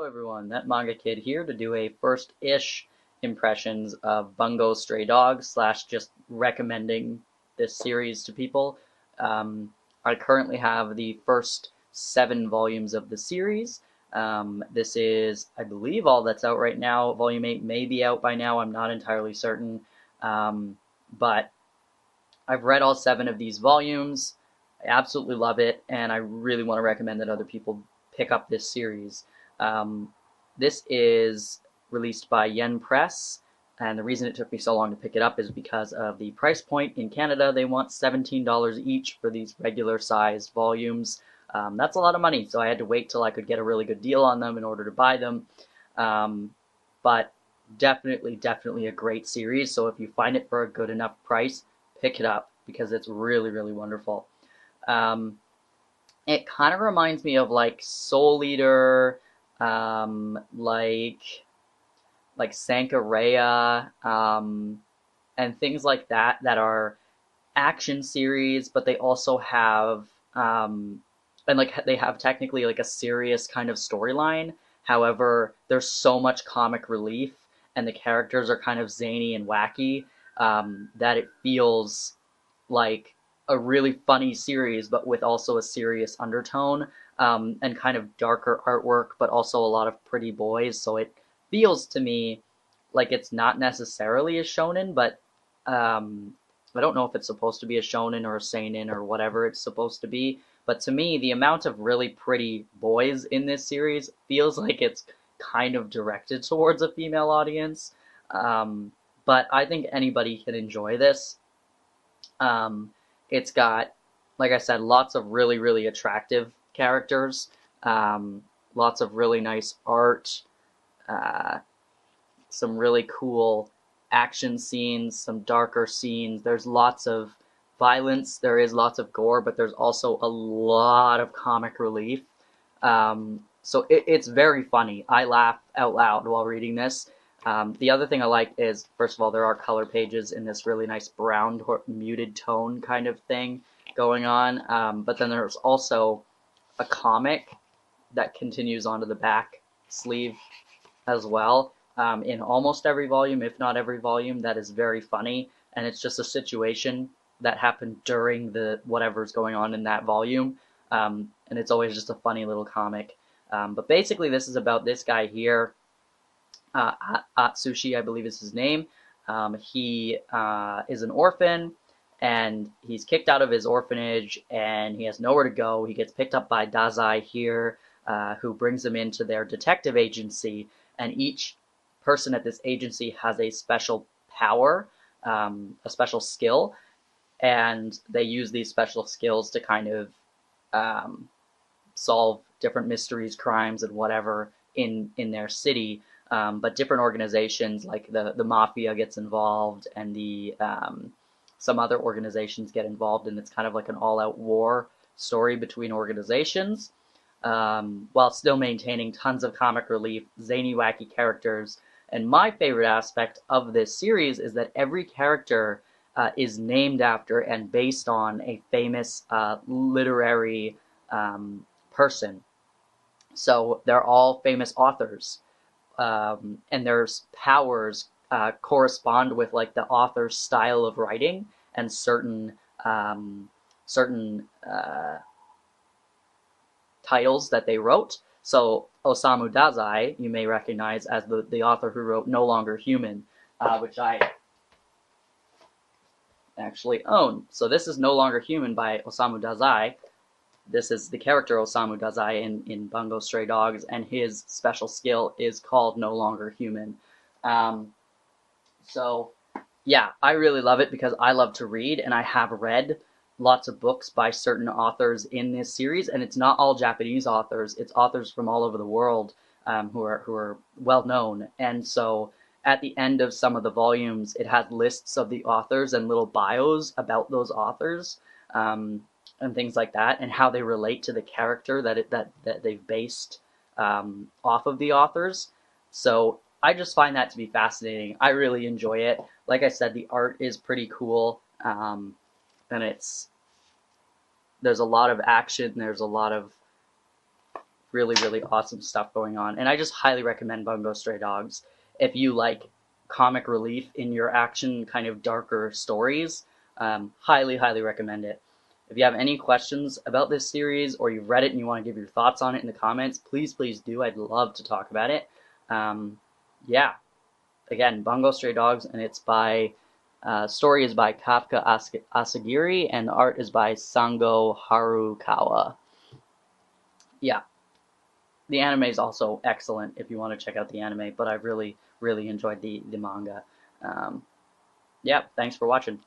Hello everyone, that Manga Kid here to do a first-ish impressions of Bungo Stray Dogs slash just recommending this series to people. I currently have the first 7 volumes of the series. This is, I believe, all that's out right now. Volume 8 may be out by now, I'm not entirely certain. But I've read all 7 of these volumes. I absolutely love it, and I really want to recommend that other people pick up this series. This is released by Yen Press, and the reason it took me so long to pick it up is because of the price point. In Canada, they want $17 each for these regular sized volumes. That's a lot of money, so I had to wait till I could get a really good deal on them in order to buy them. But definitely a great series, so if you find it for a good enough price, pick it up because it's really wonderful. It kind of reminds me of like Soul Eater, like Sankarea, and things like that that are action series, but they also have and like they have technically like a serious kind of storyline. However, there's so much comic relief, and the characters are kind of zany and wacky that it feels like a really funny series, but with also a serious undertone and kind of darker artwork, but also a lot of pretty boys. So it feels to me like it's not necessarily a shonen, but I don't know if it's supposed to be a shonen or a seinen or whatever it's supposed to be. But to me, the amount of really pretty boys in this series feels like it's kind of directed towards a female audience. But I think anybody can enjoy this. It's got, like I said, lots of really attractive characters, lots of really nice art, uh, some really cool action scenes, some darker scenes. There's lots of violence, there is lots of gore, but there's also a lot of comic relief. So it's very funny. I laugh out loud while reading this. The other thing I like is, first of all, there are color pages in this really nice brown muted tone kind of thing going on. But then there's also a comic that continues onto the back sleeve as well in almost every volume, if not every volume, that is very funny. And it's just a situation that happened during the whatever's going on in that volume. And it's always just a funny little comic. But basically, this is about this guy here. Atsushi, I believe is his name. He is an orphan, and he's kicked out of his orphanage, and he has nowhere to go. He gets picked up by Dazai here, who brings him into their detective agency, and each person at this agency has a special power, a special skill, and they use these special skills to kind of solve different mysteries, crimes, and whatever in their city. But different organizations like the mafia gets involved, and the some other organizations get involved, and it's kind of like an all-out war story between organizations, while still maintaining tons of comic relief, zany, wacky characters. And my favorite aspect of this series is that every character is named after and based on a famous literary person. So they're all famous authors. And their powers correspond with like the author's style of writing and certain titles that they wrote. So Osamu Dazai, you may recognize as the author who wrote No Longer Human, which I actually own. So this is No Longer Human by Osamu Dazai. This is the character Osamu Dazai in Bungo Stray Dogs, and his special skill is called No Longer Human. So, yeah, I really love it because I love to read, and I have read lots of books by certain authors in this series, and it's not all Japanese authors. It's authors from all over the world who are well known. And so at the end of some of the volumes, it has lists of the authors and little bios about those authors. And things like that, and how they relate to the character that they've based off of the authors. So I just find that to be fascinating. I really enjoy it. Like I said, the art is pretty cool, and there's a lot of action. There's a lot of really, really awesome stuff going on. And I just highly recommend Bungo Stray Dogs if you like comic relief in your action kind of darker stories. Highly, highly recommend it. If you have any questions about this series or you've read it and you want to give your thoughts on it in the comments, please, please do. I'd love to talk about it. Yeah, again, Bungo Stray Dogs, and it's by story is by Kafka Asagiri, and the art is by Sango Harukawa. Yeah, the anime is also excellent if you want to check out the anime, but I really, really enjoyed the manga. Yeah, thanks for watching.